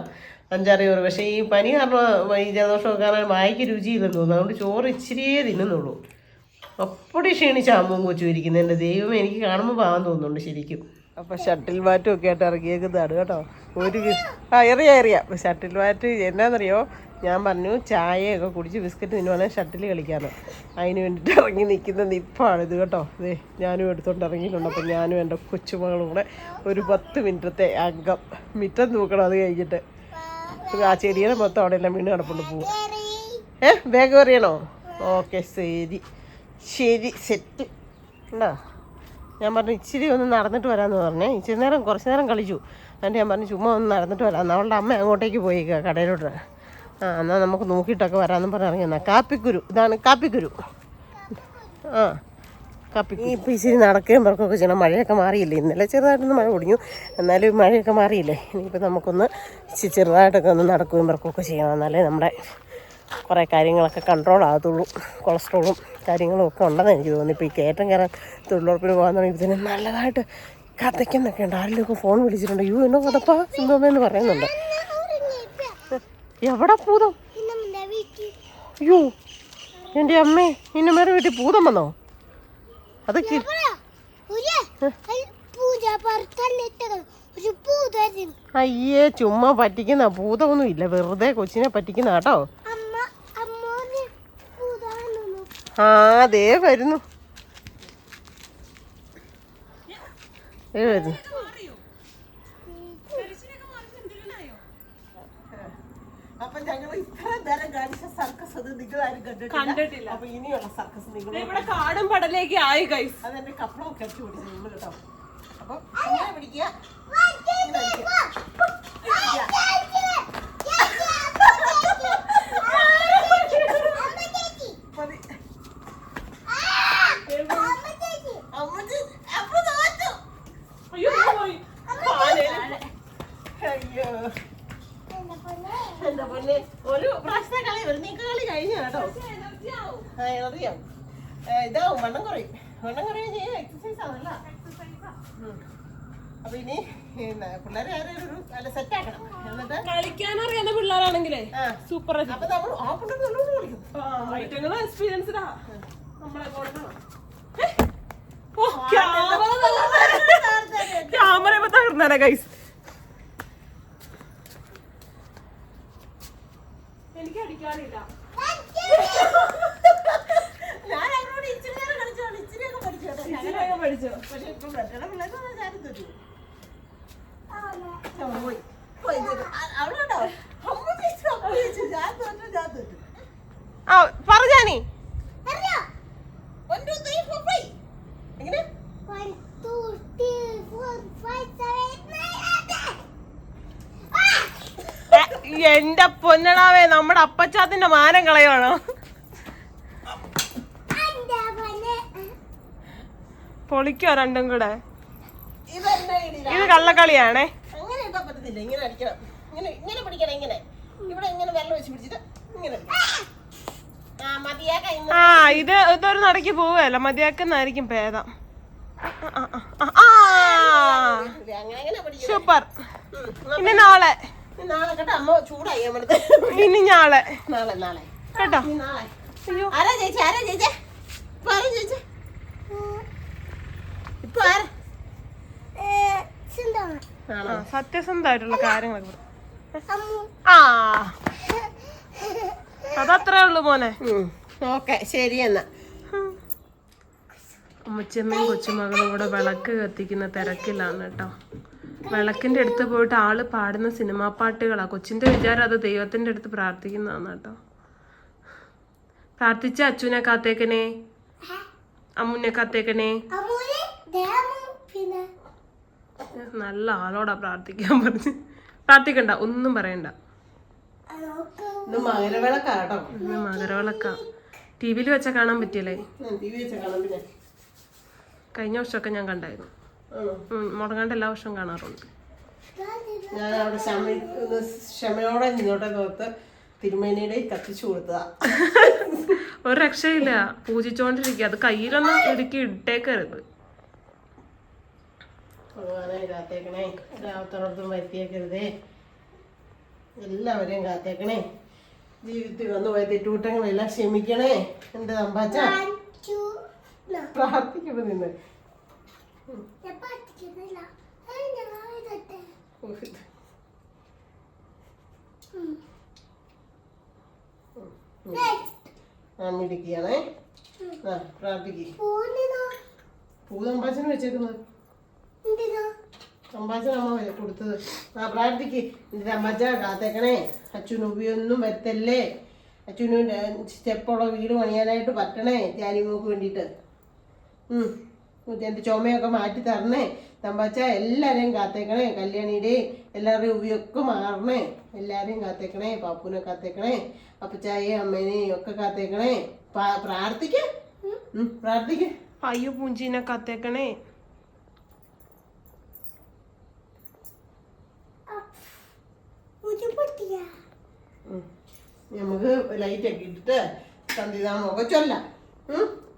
5-6 ചോറ്. പക്ഷേ ഈ പനി കാരണം ഈ ജലദോഷമൊക്കെ കാരണം വായിക്ക് രുചിയില്ലെന്ന് തോന്നുന്നു. അതുകൊണ്ട് ചോറ് ഇച്ചിരിയേ തിന്നുന്നുള്ളൂ. അപ്പടി ക്ഷീണിച്ച അമ്മവും കൊച്ചു ഇരിക്കുന്നത്. എൻ്റെ ദൈവമേ, എനിക്ക് കാണുമ്പോൾ പാവം തോന്നുന്നുണ്ട് ശരിക്കും. അപ്പം ഷട്ടിൽ ബാറ്റും ഒക്കെ ആയിട്ട് ഇറങ്ങിയേക്കുന്നതാണ് കേട്ടോ. അറിയാം ഷട്ടിൽ ബാറ്റ് എന്നാന്നറിയോ, ഞാൻ പറഞ്ഞു ചായയൊക്കെ കുടിച്ച് ബിസ്ക്കറ്റ് തിന്നുവാണെങ്കിൽ ഷട്ടിൽ കളിക്കാമെന്ന്. അതിന് വേണ്ടിയിട്ട് ഇറങ്ങി നിൽക്കുന്ന നിപ്പാണിത് കേട്ടോ. ഞാനും എടുത്തോണ്ട് ഇറങ്ങിയിട്ടുണ്ട്. അപ്പം ഞാനും എൻ്റെ കൊച്ചുമകളും കൂടെ ഒരു 10 മിനിറ്റത്തെ അംഗം മിറ്റം തൂക്കണം. അത് കഴിഞ്ഞിട്ട് ആ ചെടിയുടെ മൊത്തം അവിടെ എല്ലാം വീണ് കിടപ്പുണ്ട്. പോവും. വേഗം അറിയണോ? ഓക്കെ, ശരി ശരി, സെറ്റ് ഉണ്ടോ. ഞാൻ പറഞ്ഞു ഇച്ചിരി ഒന്ന് നടന്നിട്ട് വരാമെന്ന് പറഞ്ഞേ. ഇച്ചിരി നേരം കുറച്ച് നേരം കളിച്ചു. എന്നിട്ട് ഞാൻ പറഞ്ഞു ചുമ്മാ ഒന്ന് നടന്നിട്ട് വരാം. അവളുടെ അമ്മ അങ്ങോട്ടേക്ക് പോയിക്കുക കടയിലോട്ട്. എന്നാൽ നമുക്ക് നോക്കിയിട്ടൊക്കെ വരാമെന്നും പറഞ്ഞ് ഇറങ്ങിയെന്നാ. കാപ്പിക്കുരു, ഇതാണ് കാപ്പിക്കുരു. കാപ്പിക്കുരു. ഇപ്പം ഇച്ചിരി നടക്കുകയും പറക്കുകയൊക്കെ ചെയ്യണം. മഴയൊക്കെ മാറിയില്ലേ, ഇന്നലെ ചെറുതായിട്ടൊന്ന് മഴ പൊടിഞ്ഞു, എന്നാലും മഴയൊക്കെ മാറിയില്ലേ. ഇനിയിപ്പോൾ നമുക്കൊന്ന് ചെറുതായിട്ടൊക്കെ ഒന്ന് നടക്കുകയും പറക്കുകയൊക്കെ ചെയ്യണം. എന്നാലേ നമ്മുടെ കുറേ കാര്യങ്ങളൊക്കെ കൺട്രോൾ ആകത്തുള്ളൂ. കൊളസ്ട്രോളും കാര്യങ്ങളും ഒക്കെ ഉണ്ടെന്ന് എനിക്ക് തോന്നുന്നു. ഇപ്പോൾ ഈ കയറ്റം കയറാൻ തൊഴിലുറപ്പിന് പോകാൻ തുടങ്ങിയതിന് നല്ലതായിട്ട് കഥയ്ക്കുന്നൊക്കെ ഉണ്ട്. ആരെങ്കിലുമൊക്കെ ഫോൺ വിളിച്ചിട്ടുണ്ട്. എന്നോ കഥപ്പാ സിന്ധുമെന്ന് പറയുന്നുണ്ട്. എവിടെ പൂതം? അയ്യോ എൻ്റെ അമ്മേ, ഇന്നമേറെ വീട്ടിൽ പൂതം വന്നോ? അതൊക്കെ അയ്യേ, ചുമ്മാ പറ്റിക്കുന്ന ഭൂതമൊന്നും ഇല്ല, വെറുതെ കൊച്ചിനെ പറ്റിക്കുന്ന കേട്ടോ. ദേ വരുന്നു. അപ്പൊ ഞങ്ങൾ ഇത്ര നേരം കാണിച്ച സർക്കസ് അത് നിങ്ങളാരും കണ്ടിട്ടില്ല. അപ്പൊ ഇനിയുള്ള സർക്കസ് നിങ്ങൾ കാടും പടലേക്ക് ആയി ഗൈസ്. അതെന്റെ കപ്പളമൊക്കെ അടിച്ചു പിടിച്ചു നിങ്ങൾ കേട്ടോ. അപ്പൊ ഇങ്ങനെ പിടിക്കുക. അയ്യോ എന്താ പൊന്നെ, ഒരു പ്രാവശ്യത്തെ കളി ഒരു നീക്ക കളി കഴിഞ്ഞു കേട്ടോ. അറിയാം, ഇതാവും വണ്ണം കുറയും. വണ്ണം കുറയും ചെയ്യാം, എക്സസൈസ് ആണല്ല. അപ്പൊ ഇനി പിള്ളേരെ ആരെയൊരു അല്ല സെറ്റ് ആക്കണം. എന്നിട്ട് കളിക്കാനറിയാവുന്ന പിള്ളേരാണെങ്കിലേ സൂപ്പർ. അപ്പൊ നമ്മൾ ആ പിള്ളേർ നല്ലോണം കളിക്കും. എക്സ്പീരിയൻസ്ഡാ നമ്മളെ ക്യാമറ തകർന്നാ ഗൈസ്. എനിക്ക് അടിക്കാറില്ല. ഞാൻ അവരോട് ഇച്ചിരി നേരം കളിച്ചോളൂ, ഇച്ചിരിയൊക്കെ പഠിച്ചു. പക്ഷെ ഇപ്പൊ മറ്റുള്ള പിള്ളേർക്ക് ഞാനും തെറ്റു. അവളോടോ ഞാൻ തോറ്റു. പറഞ്ഞാനി എങ്ങനെ എന്റെ പൊന്നടാവേ, നമ്മുടെ അപ്പച്ചാത്തിന്റെ മാനം കളയാണോ? പൊളിക്കോ രണ്ടും കൂടെ? ഇത് കള്ളക്കളിയാണേ. അങ്ങനെ ഇട്ടാ പറ്റത്തില്ല, ഇങ്ങനെ അടിക്കണം. ഇങ്ങനെ പിടിക്കണം. ഇങ്ങനെ ഇവിടെ ഇങ്ങനെ വെള്ളം വെച്ച് പിടിച്ചിട്ട് ഇങ്ങനെ ഇതൊരു നടക്ക് പോവല്ല, മതിയാക്കുന്നായിരിക്കും ഭേദം. സൂപ്പർ. ഇനി നാളെ കേട്ടോ. അമ്മ ചൂടായി ഇനി നാളെ കേട്ടോ. ആരാ ചേച്ചി? ഇപ്പൊ സത്യസന്ധമായിട്ടുള്ള കാര്യങ്ങളൊക്കെ അതത്രേ ഉള്ളു മോനെ. ഓക്കെ, ശരി എന്നാ. അമ്മച്ചമ്മയും കൊച്ചുമകളും കൂടെ വിളക്ക് കത്തിക്കുന്ന തിരക്കിലാണ് കേട്ടോ. വിളക്കിന്റെ അടുത്ത് പോയിട്ട് ആള് പാടുന്ന സിനിമാ പാട്ടുകളാ. കൊച്ചിന്റെ വിചാരം അത് ദൈവത്തിന്റെ അടുത്ത് പ്രാർത്ഥിക്കുന്നതാണ് കേട്ടോ. പ്രാർത്ഥിച്ച അച്ഛനെ കാത്തേക്കണേ, അമ്മുനെ കാത്തേക്കണേ. നല്ല ആളോടാ പ്രാർത്ഥിക്കാൻ പറഞ്ഞ്. പ്രാർത്ഥിക്കണ്ട, ഒന്നും പറയണ്ട. ഇത് മകരവിളക്കാട്ടോ. ഇന്ന് മകരവിളക്ക. TV-യിൽ വെച്ചാൽ കാണാൻ പറ്റിയല്ലേ? TV വെച്ചാ കാണാം. പിന്നെ കഴിഞ്ഞ വർഷമൊക്കെ ഞാൻ കണ്ടായിരുന്നു. മുടങ്ങാണ്ട് എല്ലാ വർഷവും കാണാറുണ്ട്. ഞാൻ അവിടെ ക്ഷമയോടെ നിന്നോട്ടെ നോർത്ത് തിരുമേനിയുടെ കത്തിച്ചു കൊടുത്തതാ. ഒരു രക്ഷയില്ല, പൂജിച്ചോണ്ടിരിക്കുക. അത് കയ്യിലൊന്നും ഇടുക്കി ഇട്ടേക്കരുത്. ഭഗവാനെ കാത്തേക്കണേ, രാവത്തോടൊത്തും വരുത്തിയേക്കരുതേ, എല്ലാവരെയും കാത്തേക്കണേ, ജീവിതത്തിൽ വന്നുപോയ തെറ്റുകുറ്റങ്ങളെല്ലാം ക്ഷമിക്കണേ. എന്റെ അമ്പാച്ച പ്രാർത്ഥിക്കുമ്പോ നിന്ന് മിടിക്കുകയാണേ. ആ പ്രാർത്ഥിക്ക്. പൂ അമ്പാച്ചന് വെച്ചേക്കുന്നത്, അമ്പാച്ചൻ അമ്മ കൊടുത്തത്. ആ പ്രാർത്ഥിക്ക്. എന്റെ അമ്പാച്ച കാത്തേക്കണേ, അച്ഛനും ഉപയൊന്നും വരുത്തല്ലേ, അച്ഛനും സ്റ്റെപ്പോടെ വീട് പണിയാനായിട്ട് പറ്റണേ, ജാനിമോക്ക് വേണ്ടിയിട്ട്. എൻ്റെ ചുമയൊക്കെ മാറ്റി തരണേ തമ്പാച്ച. എല്ലാവരെയും കാത്തേക്കണേ, കല്യാണിയുടെയും എല്ലാവരുടെയും ഉപയൊക്കെ മാറണേ, എല്ലാവരെയും കാത്തേക്കണേ, പാപ്പുനെ കാത്തേക്കണേ, അപ്പച്ചായെയും അമ്മേനെയും ഒക്കെ കാത്തേക്കണേ. പ്രാർത്ഥിക്ക പ്രാർത്ഥിക്ക. അയ്യോ പൂഞ്ചീനെ കാത്തേക്കണേ. നമുക്ക് ലൈറ്റ് ഒക്കെ ഇട്ടിട്ട് സന്ധിതാമൊക്കെ ചൊല്ലാം.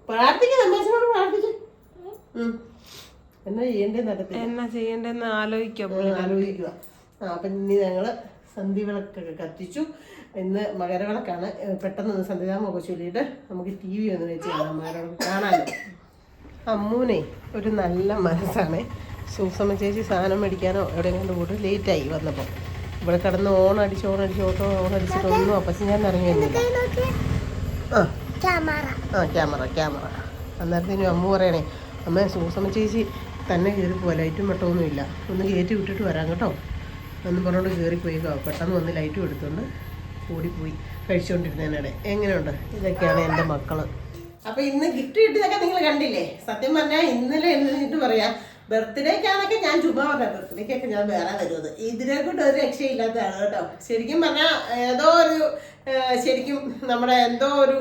പ്രാർത്ഥിക്കാം, അമ്മേച്ചനോട് പ്രാർത്ഥിച്ചു. എന്നാ ചെയ്യണ്ടെന്ന് ആലോചിക്കുക. അപ്പൊ ഇനി ഞങ്ങള് സന്ധി വിളക്കൊക്കെ കത്തിച്ചു. ഇന്ന് മകരവിളക്കാണ്. പെട്ടെന്ന് സന്ധിതാമൊക്കെ ചൊല്ലിയിട്ട് നമുക്ക് TV ഒന്ന് വെച്ച് കാണാം, മകരവിളക്ക് കാണാനോ. അമ്മൂനെ ഒരു നല്ല മനസ്സാണ്. സൂസമ്മ ചേച്ചി സാധനം മേടിക്കാനോ എവിടെ കൊണ്ട് പോയിട്ട് ലേറ്റായി വന്നപ്പോൾ ഇവിടെ കിടന്ന് ഓണടിച്ചിട്ടൊന്നും അപ്പച്ചി ഞാൻ ഇറങ്ങി വരുന്നില്ല. ക്യാമറ അന്നേരത്തേനും അമ്മ പറയണേ, അമ്മ സൂസമ്മ ചേച്ചി തന്നെ കയറി പോവാ, ലൈറ്റും വെട്ടമൊന്നും ഇല്ല, ഒന്ന് കയറ്റി വിട്ടിട്ട് വരാം കേട്ടോ എന്ന് പറഞ്ഞോണ്ട് കയറിപ്പോയി. പെട്ടെന്ന് വന്ന് ലൈറ്റും എടുത്തുകൊണ്ട് ഓടിപ്പോയി. കഴിച്ചുകൊണ്ടിരുന്നതിനിടെ എങ്ങനെയുണ്ട്? ഇതൊക്കെയാണ് എൻ്റെ മക്കള്. അപ്പൊ ഇന്ന് ഗിഫ്റ്റ് കിട്ടിയതൊക്കെ നിങ്ങൾ കണ്ടില്ലേ? സത്യം പറഞ്ഞാൽ ഇന്നലെ എന്നിട്ട് പറയാ, ബർത്ത്ഡേക്കാണൊക്കെ ഞാൻ ചുമ്മാ പറഞ്ഞ, ബർത്ത്ഡേക്കൊക്കെ ഞാൻ വേറെ വരുന്നത്. ഇതിനെ കൊണ്ട് ഒരു രക്ഷയില്ലാത്തതാണ് കേട്ടോ. ശരിക്കും പറഞ്ഞാൽ ഏതോ ഒരു ശരിക്കും നമ്മുടെ എന്തോ ഒരു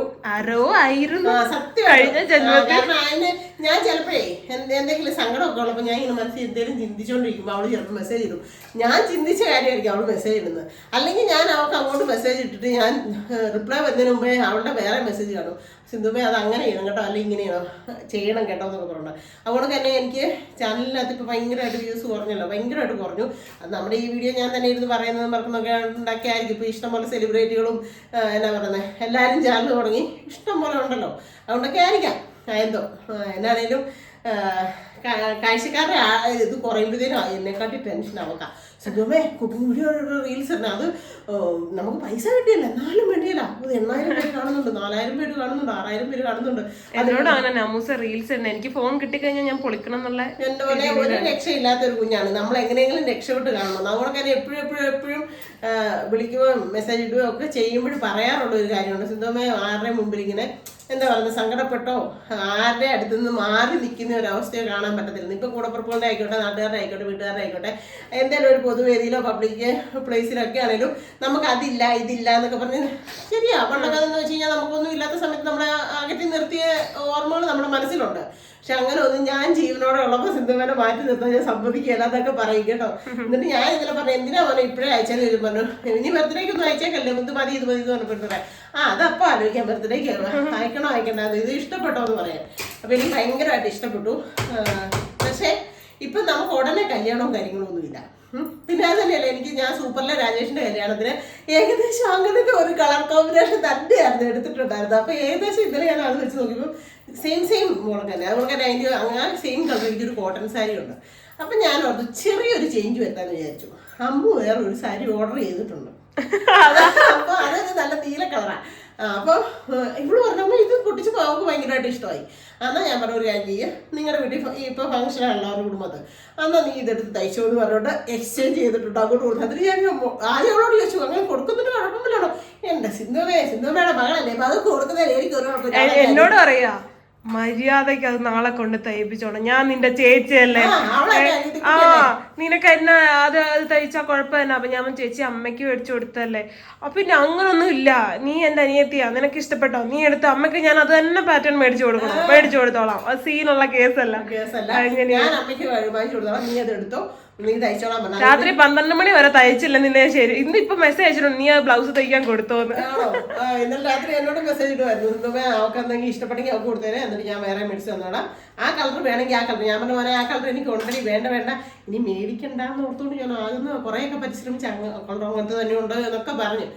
സത്യം. കാരണം അതിന് ഞാൻ ചിലപ്പോഴേ എന്തെങ്കിലും സങ്കടമൊക്കെ ഉള്ളപ്പോൾ ഞാൻ ഇങ്ങനെ മനസ്സിൽ എന്തെങ്കിലും ചിന്തിച്ചുകൊണ്ടിരിക്കുമ്പോൾ അവള് ചിലപ്പോൾ മെസ്സേജ് ഇടും. ഞാൻ ചിന്തിച്ച കാര്യമായിരിക്കും അവള് മെസ്സേജ് ഇടുന്നത്. അല്ലെങ്കിൽ ഞാൻ അവൾക്ക് അങ്ങോട്ട് മെസ്സേജ് ഇട്ടിട്ട് ഞാൻ റിപ്ലൈ വരുന്നതിന് മുമ്പേ അവളുടെ വേറെ മെസ്സേജ് കാണും, സിന്ധുമേ അത് അങ്ങനെ ചെയ്യണം കേട്ടോ, അല്ലെങ്കിൽ ഇങ്ങനെയാണോ ചെയ്യണം കേട്ടോ എന്നൊക്കെ പറഞ്ഞു. അതുകൊണ്ട് തന്നെ എനിക്ക് ചാനലിനകത്ത് ഇപ്പോൾ ഭയങ്കരമായിട്ട് വ്യൂസ് കുറഞ്ഞല്ലോ, ഭയങ്കരമായിട്ട് കുറഞ്ഞു. അത് നമ്മുടെ ഈ വീഡിയോ ഞാൻ തന്നെ ഇരുന്ന് പറയുന്നതും പറഞ്ഞൊക്കെ ഉണ്ടാക്കിയായിരിക്കും. ഇപ്പോൾ ഇഷ്ടംപോലെ സെലിബ്രിറ്റികളും എന്നാ പറയുന്നത് എല്ലാവരും ചാനൽ തുടങ്ങി, ഇഷ്ടംപോലെ ഉണ്ടല്ലോ, അതുകൊണ്ടൊക്കെ ആയിരിക്കാം. എന്തോ എന്നാണേലും കാഴ്ചക്കാരുടെ ഇത് കുറയുമ്പോഴത്തേനും എന്നെക്കാട്ടി ടെൻഷൻ ആവക്കാം. സുഖമേ കുക്കിംഗ് വീഡിയോ റീൽസ് തന്നെ, അത് നമുക്ക് പൈസ കിട്ടിയല്ല എന്നാലും വേണ്ടിയല്ല. അത് 8000 പേര് കാണുന്നുണ്ട്, 4000 പേര് കാണുന്നുണ്ട്, 6000 പേര് കാണുന്നുണ്ട്. എന്നോട് അങ്ങനെ നമൂസ റീൽസ് തന്നെ. എനിക്ക് ഫോൺ കിട്ടിക്കഴിഞ്ഞാൽ ഞാൻ പൊളിക്കണം എന്നുള്ള എന്റെ പോലെ ഒരു രക്ഷയില്ലാത്ത ഒരു കുഞ്ഞാണ്. നമ്മൾ എങ്ങനെയെങ്കിലും രക്ഷപ്പെട്ട് കാണണം. അതുകൊണ്ട് തന്നെ എപ്പോഴും വിളിക്കുകയോ മെസ്സേജ് ഇടുകയോ ഒക്കെ ചെയ്യുമ്പോഴും പറയാറുള്ള ഒരു കാര്യമുണ്ട്, സിന്ധുമേ ആരുടെ മുമ്പിൽ ഇങ്ങനെ എന്താ പറയുന്നത് സങ്കടപ്പെട്ടോ ആരുടെ അടുത്തുനിന്ന് മാറി നിൽക്കുന്ന ഒരു അവസ്ഥയോ കാണാൻ പറ്റത്തില്ല. ഇപ്പം കൂടപ്പുറപ്പുകളുടെ ആയിക്കോട്ടെ, നാട്ടുകാരുടെ ആയിക്കോട്ടെ, വീട്ടുകാരുടെ ആയിക്കോട്ടെ, എന്തെങ്കിലും ഒരു പൊതുവേദിയിലോ പബ്ലിക് പ്ലേസിലൊക്കെ ആണെങ്കിലും നമുക്ക് അതില്ല ഇതില്ല എന്നൊക്കെ പറഞ്ഞ് ശരിയാ. പണ്ടൊക്കെ എന്ന് വെച്ച് കഴിഞ്ഞാൽ നമുക്കൊന്നും ഇല്ലാത്ത സമയത്ത് നമ്മളെ അകറ്റി നിർത്തിയ ഓർമ്മകൾ നമ്മുടെ മനസ്സിലുണ്ട്. പക്ഷെ അങ്ങനെ ഒന്നും ഞാൻ ജീവനോടെ ഉള്ളപ്പോൾ സിന്ധുവിനെ മാറ്റി നിർത്താൻ ഞാൻ സമ്മതിക്കുകയല്ല എന്നൊക്കെ പറയും കേട്ടോ. എന്നിട്ട് ഞാൻ ഇന്നലെ പറഞ്ഞു, എന്തിനാ പറഞ്ഞു ഇപ്പോഴേ അയച്ചാൽ പറഞ്ഞു, ഇനി ബർത്ത്ഡേക്കൊന്നും അയച്ചേക്കല്ലേ, ഇത് മതി എന്ന് പറഞ്ഞിട്ട് പറയാം. അതപ്പോൾ ആലോചിക്കാം, ബർത്ത്ഡേക്ക് അയക്കണോ അയക്കണ്ടത്, ഇത് ഇഷ്ടപ്പെട്ടോ എന്ന് പറയാം. അപ്പം എനിക്ക് ഭയങ്കരമായിട്ട് ഇഷ്ടപ്പെട്ടു. പക്ഷേ ഇപ്പം നമുക്ക് ഉടനെ കല്യാണവും കാര്യങ്ങളൊന്നുമില്ല. പിന്നെ അത് തന്നെയല്ല, ഞാൻ സൂപ്പറിലെ രാജേഷിന്റെ കല്യാണത്തിന് ഏകദേശം അങ്ങനത്തെ ഒരു കളർ കോമ്പിനേഷൻ തന്നെയായിരുന്നു എടുത്തിട്ടുണ്ടായിരുന്നത്. അപ്പോൾ ഏകദേശം ഇന്നലെ ഞാൻ അത് വെച്ച് നോക്കിയപ്പോൾ സെയിം മോളൊക്കെ തന്നെ. അതുകൊണ്ട് തന്നെ അതിൻ്റെ അങ്ങനെ സെയിം കളർ എനിക്കൊരു കോട്ടൺ സാരി ഉണ്ട്. അപ്പം ഞാൻ ഓർത്ത് ചെറിയൊരു ചേഞ്ച് വരുത്താന്ന് വിചാരിച്ചു. അമ്മു വേറെ ഒരു സാരി ഓർഡർ ചെയ്തിട്ടുണ്ട്. അപ്പോൾ അതൊരു നല്ല നീല കളറാണ്. അപ്പോൾ ഇവള് പറഞ്ഞപ്പോൾ ഇത് പൊട്ടിച്ച് അവൾക്ക് ഭയങ്കരമായിട്ട് ഇഷ്ടമായി. എന്നാൽ ഞാൻ പറഞ്ഞ ഒരു കാര്യം ചെയ്യുക, നിങ്ങളുടെ വീട്ടിൽ ഇപ്പോൾ ഫംഗ്ഷനാണല്ലോ അവരുടെ കുടുംബത്ത്, എന്നാൽ നീ ഇതെടുത്ത് തയ്ച്ചോ എന്ന് പറഞ്ഞുകൊണ്ട് എക്സ്ചേഞ്ച് ചെയ്തിട്ടുണ്ട് അങ്ങോട്ട് കൊടുത്തു. അതിന് ഞാൻ ആദ്യം അവളോട് ചോദിച്ചു, അങ്ങനെ കൊടുക്കുന്നിട്ട് കുഴപ്പമില്ലല്ലോ, എൻ്റെ സിന്ധുമയുടെ മകളല്ലേ, അപ്പം അത് കൊടുക്കുന്നതിൽ എനിക്ക് ഒരു കുഴപ്പമില്ല. എന്നോട് പറയാ മര്യാദക്ക് അത് നാളെ കൊണ്ട് തയ്പ്പിച്ചോണം. ഞാൻ നിന്റെ ചേച്ചിയല്ലേ, നിനക്ക് എന്നാ അത് തയ്ച്ചാ കുഴപ്പമില്ല. അപ്പൊ ഞാൻ ചേച്ചി അമ്മയ്ക്ക് മേടിച്ചു കൊടുത്തല്ലേ. അപ്പൊ പിന്നെ അങ്ങനൊന്നും ഇല്ല, നീ എന്റെ അനിയത്തിയാ, നിനക്ക് ഇഷ്ടപ്പെട്ടോ, നീ എടുത്ത അമ്മയ്ക്ക് ഞാൻ അത് തന്നെ പാറ്റേൺ മേടിച്ചു കൊടുത്തോളാം. അത് സീനുള്ള കേസല്ല. രാത്രി 12 മണി വരെ തയ്ച്ചില്ല നിന്നെ. ശരി, ഇന്നിപ്പൊ മെസ്സേജ് അയച്ചിട്ടുണ്ട്, നീ ആ ബ്ലൗസ് തയ്ക്കാൻ കൊടുത്തോന്ന്. ഇന്നലെ രാത്രി എന്നോട് മെസ്സേജ് ഇടുമായിരുന്നു, അവൾക്ക് എന്തെങ്കിലും ഇഷ്ടപ്പെട്ടെങ്കിൽ അവൾക്ക് കൊടുത്തേനെ, എന്നിട്ട് ഞാൻ വേറെ മേടിച്ച് തന്നോടാം. ആ കളർ വേണമെങ്കിൽ ആ കളർ. ഞാൻ പറഞ്ഞ പോലെ ആ കളർ എനിക്ക് ഓൾറെഡി വേണ്ട ഇനി മേടിക്കണ്ടെന്ന് ഓർത്തുകൊണ്ട് ഞാൻ ആകുന്ന കുറേയൊക്കെ പരിശ്രമിച്ച് കളർ അങ്ങനത്തെ തന്നെ ഉണ്ട് എന്നൊക്കെ പറഞ്ഞു.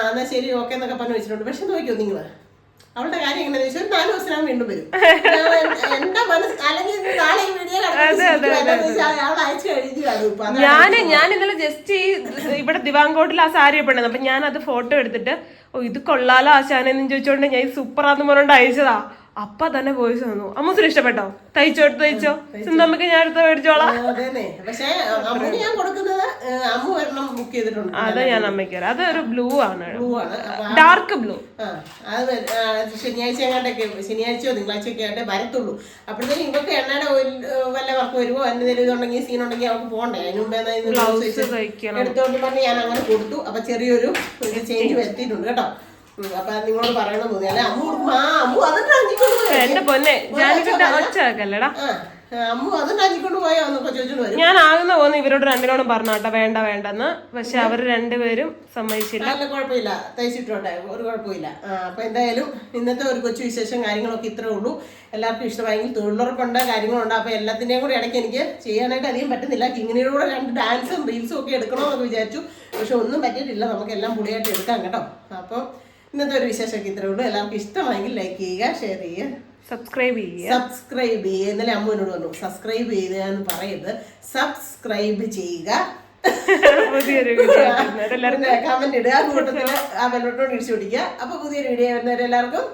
എന്നാ ശരി ഓക്കെ എന്നൊക്കെ പറഞ്ഞു വെച്ചിട്ടുണ്ട്. പക്ഷെ നോക്കിയോ നിങ്ങൾ, അവളുടെ കാര്യം എങ്ങനെയാ വെച്ചാൽ 4 ദിവസം വീണ്ടും വരും. എന്റെ മനസ്സ് അല്ലെങ്കിൽ നാളെ വീഡിയോ അവൾ അയച്ചു കഴിഞ്ഞു. ഞാൻ ഇന്നലെ ജസ്റ്റ് ഇവിടെ ദിവാങ്കോട്ടിൽ ആ സാരി പെണ്ണത്. അപ്പൊ ഞാൻ അത് ഫോട്ടോ എടുത്തിട്ട് ഇത് കൊള്ളാലോ ആശാനെന്ന് ചോദിച്ചോണ്ട് ഞാൻ സൂപ്പറാന്ന് പറഞ്ഞോണ്ട് അയച്ചതാ. അപ്പൊ തന്നെ വോയിസ് തന്നു. അമ്മൂസിന് ഇഷ്ടപ്പെട്ടോ? തയ്ച്ചോ സിന്ധമ്മക്ക് ഞാൻ എടുത്ത് മേടിച്ചോളാം. പക്ഷേ അമ്മൂന് ഞാൻ കൊടുക്കുന്നത് അമ്മു ഒരെണ്ണം ബുക്ക് ചെയ്തിട്ടുണ്ട്. അതാ ഞാൻ അമ്മയ്ക്ക്. അത് ഒരു ബ്ലൂ ആണ്, ഡാർക്ക് ബ്ലൂ. അത് ശനിയാഴ്ചയോ തിങ്കളാഴ്ചയൊക്കെ ആയിട്ട് വരത്തുള്ളൂ. അപ്പോഴത്തേക്കും ഇവർക്ക് എണ്ണയുടെ വല്ല വർക്ക് വരുമോ എന്തെങ്കിലും ഇതുണ്ടെങ്കിൽ സീൻ ഉണ്ടെങ്കിൽ അവർക്ക് പോകണ്ടേ. അതിന് മുമ്പേ എടുത്തോണ്ട് പറഞ്ഞ് ഞാൻ അങ്ങനെ കൊടുത്തു. അപ്പൊ ചെറിയൊരു ചേഞ്ച് വരുത്തിയിട്ടുണ്ട് കേട്ടോ. അപ്പൊ നിങ്ങളോട് പറയണം തോന്നി. അല്ലെ അമ്മ കൊടുക്കും. അമ്മു അതിന്റെ എന്റെ പൊന്നെ ഒച്ചക്കല്ലടാ. അമ്മു അതിന്റെ അഞ്ചിക്കൊണ്ട് പോയോ എന്നൊക്കെ ചോദിച്ചോണ്ട് വരും. ഞാൻ ആകുന്ന പോകുന്ന ഇവരോട് രണ്ടിനോടും പറഞ്ഞോട്ടെ വേണ്ടെന്ന്. പക്ഷെ അവര് രണ്ടുപേരും സമ്മതിച്ചില്ല. നല്ല കുഴപ്പമില്ല, തയ്ച്ചിട്ടോട്ടെ, ഒരു കുഴപ്പമില്ല. അപ്പൊ എന്തായാലും ഇന്നത്തെ ഒരു കൊച്ചു വിശേഷം കാര്യങ്ങളൊക്കെ ഇത്രേ ഉള്ളൂ. എല്ലാവർക്കും ഇഷ്ടമായെങ്കിൽ തൊഴിലുറപ്പുണ്ട്, കാര്യങ്ങളുണ്ട്. അപ്പൊ എല്ലാത്തിന്റെയും കൂടി ഇടയ്ക്ക് എനിക്ക് ചെയ്യാനായിട്ട് അധികം പറ്റുന്നില്ല. കിങ്ങിനിയുടെ കൂടെ 2 ഡാൻസും റീൽസും ഒക്കെ എടുക്കണമെന്നൊക്കെ വിചാരിച്ചു. പക്ഷെ ഒന്നും പറ്റിയിട്ടില്ല. നമുക്ക് എല്ലാം പൊളിയായിട്ട് എടുക്കാം കേട്ടോ. അപ്പം ഇന്നത്തെ ഒരു വിശേഷമൊക്കെ ഇത്രേ ഉള്ളൂ. എല്ലാവർക്കും ഇഷ്ടമായെങ്കിൽ ലൈക്ക് ചെയ്യുക, ഷെയർ ചെയ്യുക, സബ്സ്ക്രൈബ് ചെയ്യുക. ഇന്നലെ അമ്മുവിനോട് പറഞ്ഞു സബ്സ്ക്രൈബ് ചെയ്തെന്ന് പറയരുത്, സബ്സ്ക്രൈബ് ചെയ്യുക. കമന്റ് ഇടുക, കൂട്ടത്തില് ആ ബെല്ലോട്ടോട് ഇടിച്ചു പിടിക്കുക. അപ്പൊ പുതിയൊരു വീഡിയോ വരുന്നവരെല്ലാവർക്കും